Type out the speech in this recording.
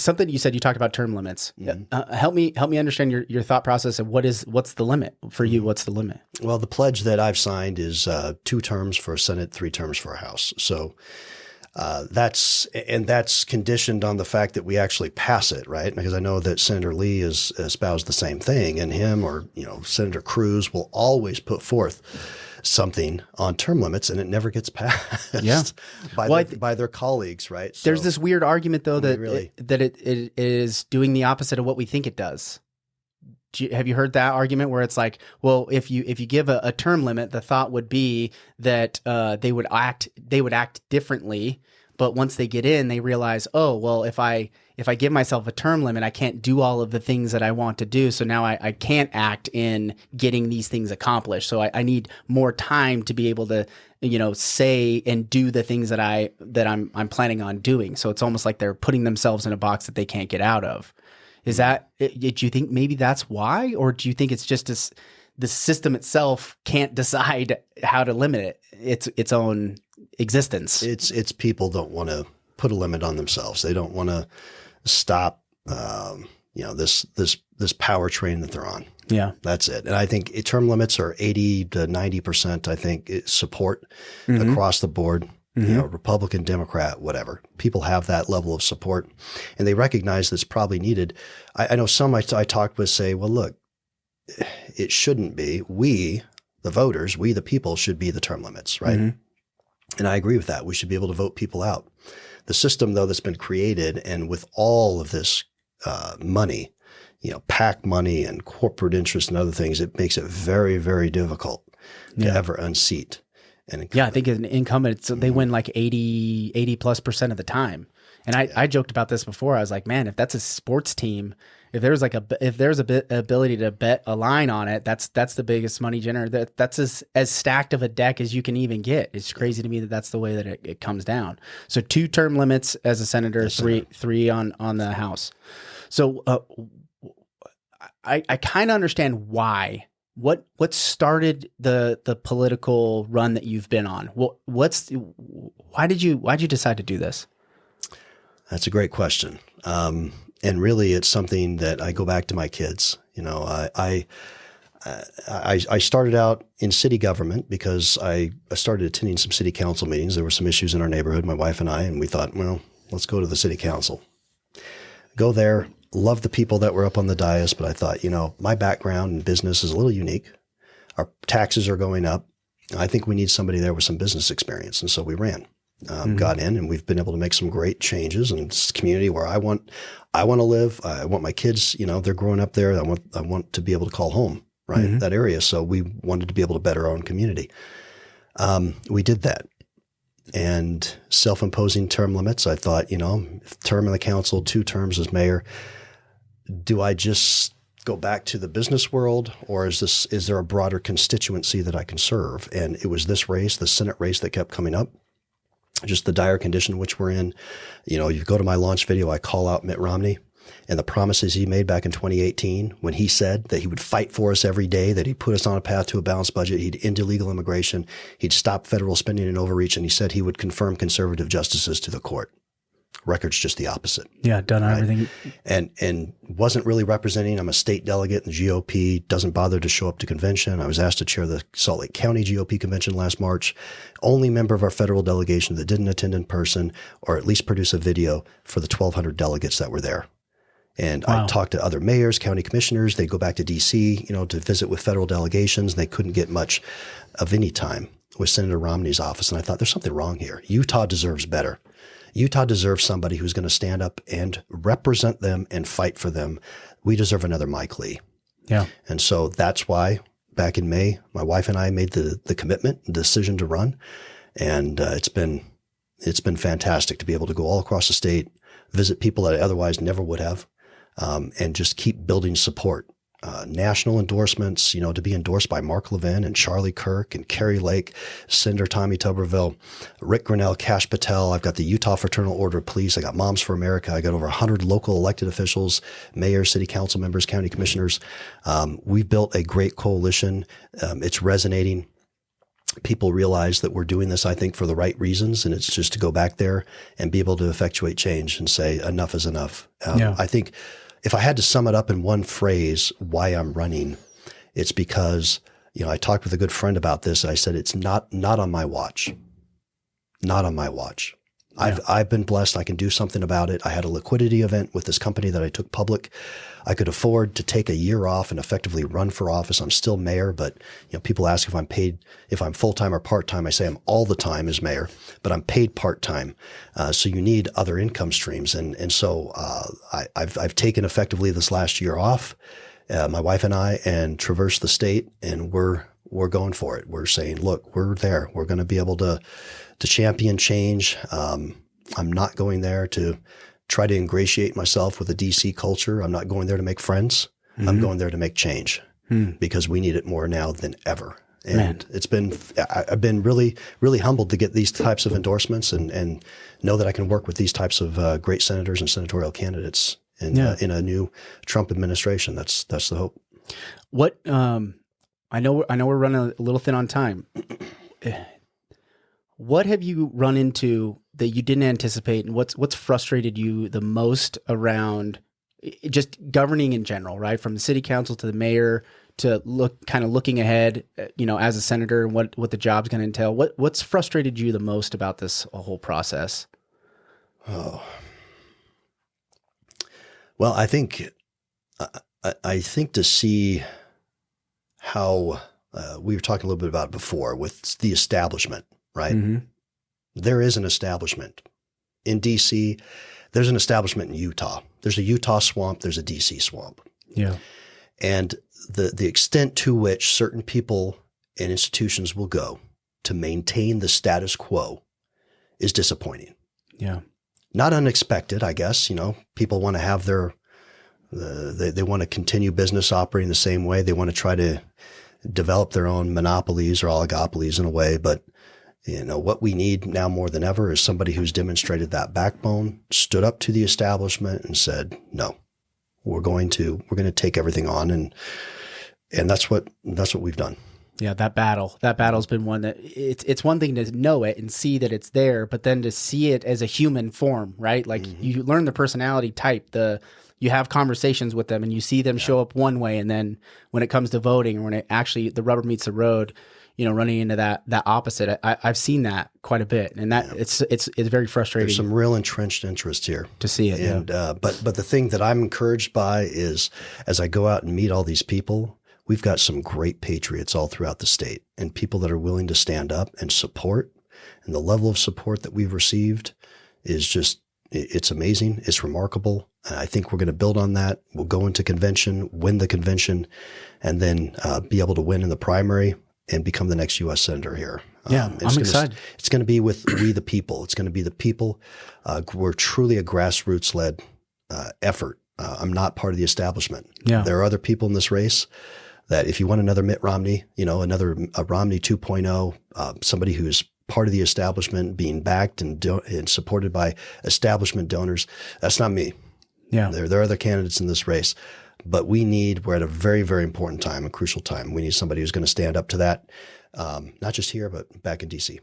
something you said, you talked about term limits. Mm-hmm. Help me understand your thought process of what's the limit for you? What's the limit? Well, the pledge that I've signed is 2 terms for a Senate, 3 terms for a House. So that's conditioned on the fact that we actually pass it, right? Because I know that Senator Lee has espoused the same thing, and him or Senator Cruz will always put forth something on term limits, and it never gets passed by their colleagues, right? So, there's this weird argument, though, that it is doing the opposite of what we think it does. Have you heard that argument where it's like, well, if you give a term limit, the thought would be that they would act differently, but once they get in, they realize, oh, well, if I give myself a term limit, I can't do all of the things that I want to do. So now I can't act in getting these things accomplished. So I need more time to be able to, say and do the things that I'm planning on doing. So it's almost like they're putting themselves in a box that they can't get out of. Do you think maybe that's why, or do you think it's just the system itself can't decide how to limit its own existence? It's people don't want to put a limit on themselves. They don't want to stop, this power train that they're on. Yeah, that's it. And I think term limits are 80 to 90%. I think support across the board. Republican, Democrat, whatever. People have that level of support, and they recognize that's probably needed. I know some I talked with say, well, look, it shouldn't be. We, the voters, we, the people, should be the term limits, right? And I agree with that. We should be able to vote people out. The system, though, that's been created, and with all of this money, PAC money and corporate interest and other things, it makes it very, very difficult to ever unseat. Yeah, I think an incumbent, so they win like 80+% of the time. And I joked about this before. I was like, man, if that's a sports team, if there's ability to bet a line on it, that's the biggest money generator. That's as stacked of a deck as you can even get. It's crazy to me that that's the way that it comes down. So 2 term limits as a senator, three on the House. So I kind of understand why. What started the political run that you've been on? Why did you decide to do this? That's a great question. And really it's something that I go back to my kids. I started out in city government because I started attending some city council meetings. There were some issues in our neighborhood, my wife and I, and we thought, well, let's go to the city council. Go there. Love the people that were up on the dais, but I thought, my background in business is a little unique. Our taxes are going up. I think we need somebody there with some business experience. And so we ran, got in, and we've been able to make some great changes in this community where I want to live. I want my kids, they're growing up there. I want to be able to call home, right? That area. So we wanted to be able to better our own community. We did that. And self-imposing term limits, I thought, term in the council, 2 terms as mayor. Do I just go back to the business world, or is there a broader constituency that I can serve? And it was this race, the Senate race, that kept coming up. Just the dire condition in which we're in. You go to my launch video, I call out Mitt Romney and the promises he made back in 2018 when he said that he would fight for us every day, that he'd put us on a path to a balanced budget, he'd end illegal immigration, he'd stop federal spending and overreach, and he said he would confirm conservative justices to the court. Record's just the opposite. Yeah, done everything. And wasn't really representing. I'm a state delegate in the GOP, doesn't bother to show up to convention. I was asked to chair the Salt Lake County GOP convention last March. Only member of our federal delegation that didn't attend in person or at least produce a video for the 1,200 delegates that were there. And I talked to other mayors, county commissioners. They go back to D.C., to visit with federal delegations. And they couldn't get much of any time with Senator Romney's office. And I thought, there's something wrong here. Utah deserves better. Utah deserves somebody who's going to stand up and represent them and fight for them. We deserve another Mike Lee. Yeah. And so that's why back in May, my wife and I made the commitment, the decision to run. And it's been fantastic to be able to go all across the state, visit people that I otherwise never would have, and just keep building support. National endorsements, to be endorsed by Mark Levin and Charlie Kirk and Kerry Lake, Senator Tommy Tuberville, Rick Grinnell, Kash Patel. I've got the Utah Fraternal Order of Police. I got Moms for America. I got over 100 local elected officials, mayors, city council members, county commissioners. We've built a great coalition. It's resonating. people realize that we're doing this, I think, for the right reasons. And it's just to go back there and be able to effectuate change and say, enough is enough. I think if I had to sum it up in one phrase, why I'm running, it's because, I talked with a good friend about this. I said, it's not on my watch, not on my watch. Yeah. I've been blessed. I can do something about it. I had a liquidity event with this company that I took public. I could afford to take a year off and effectively run for office. I'm still mayor, but people ask if I'm paid, if I'm full-time or part-time. I say I'm all the time as mayor, but I'm paid part-time. So you need other income streams. And so I've taken effectively this last year off, my wife and I, and traversed the state, and we're going for it. We're saying, look, we're there. We're going to be able to champion change. I'm not going there to try to ingratiate myself with the DC culture. I'm not going there to make friends. Mm-hmm. I'm going there to make change because we need it more now than ever. And I've been really, really humbled to get these types of endorsements and know that I can work with these types of great senators and senatorial candidates in a new Trump administration. That's the hope. What, I know we're running a little thin on time. What have you run into that you didn't anticipate, and what's frustrated you the most around just governing in general, right? From the city council to the mayor to looking ahead, as a senator and what the job's going to entail. What's frustrated you the most about this whole process? Oh, well, I think to see how we were talking a little bit about it before with the establishment. Right? Mm-hmm. There is an establishment in DC. There's an establishment in Utah. There's a Utah swamp. There's a DC swamp. Yeah. And the extent to which certain people and institutions will go to maintain the status quo is disappointing. Yeah. Not unexpected, I guess. People want to have they want to continue business operating the same way. They want to try to develop their own monopolies or oligopolies in a way, but what we need now more than ever is somebody who's demonstrated that backbone, stood up to the establishment and said, no, we're going to take everything on. And that's what we've done. Yeah. That battle's been one that it's one thing to know it and see that it's there, but then to see it as a human form, right? Like you learn the personality type, you have conversations with them and you see them show up one way. And then when it comes to voting or when it actually, the rubber meets the road, running into that opposite. I've seen that quite a bit, and that it's very frustrating. There's some real entrenched interest here to see it. And but the thing that I'm encouraged by is as I go out and meet all these people, we've got some great patriots all throughout the state and people that are willing to stand up and support. And the level of support that we've received is just it's amazing. It's remarkable. And I think we're going to build on that. We'll go into convention, win the convention, and then be able to win in the primary and become the next U.S. senator here. I'm excited. It's going to be with we the people. It's going to be the people. We're truly a grassroots-led effort. I'm not part of the establishment. Yeah. There are other people in this race that if you want another Mitt Romney, another Romney 2.0, somebody who's part of the establishment being backed and supported by establishment donors, that's not me. Yeah. There are other candidates in this race. But we're at a very, very important time, a crucial time. We need somebody who's going to stand up to that, not just here, but back in DC.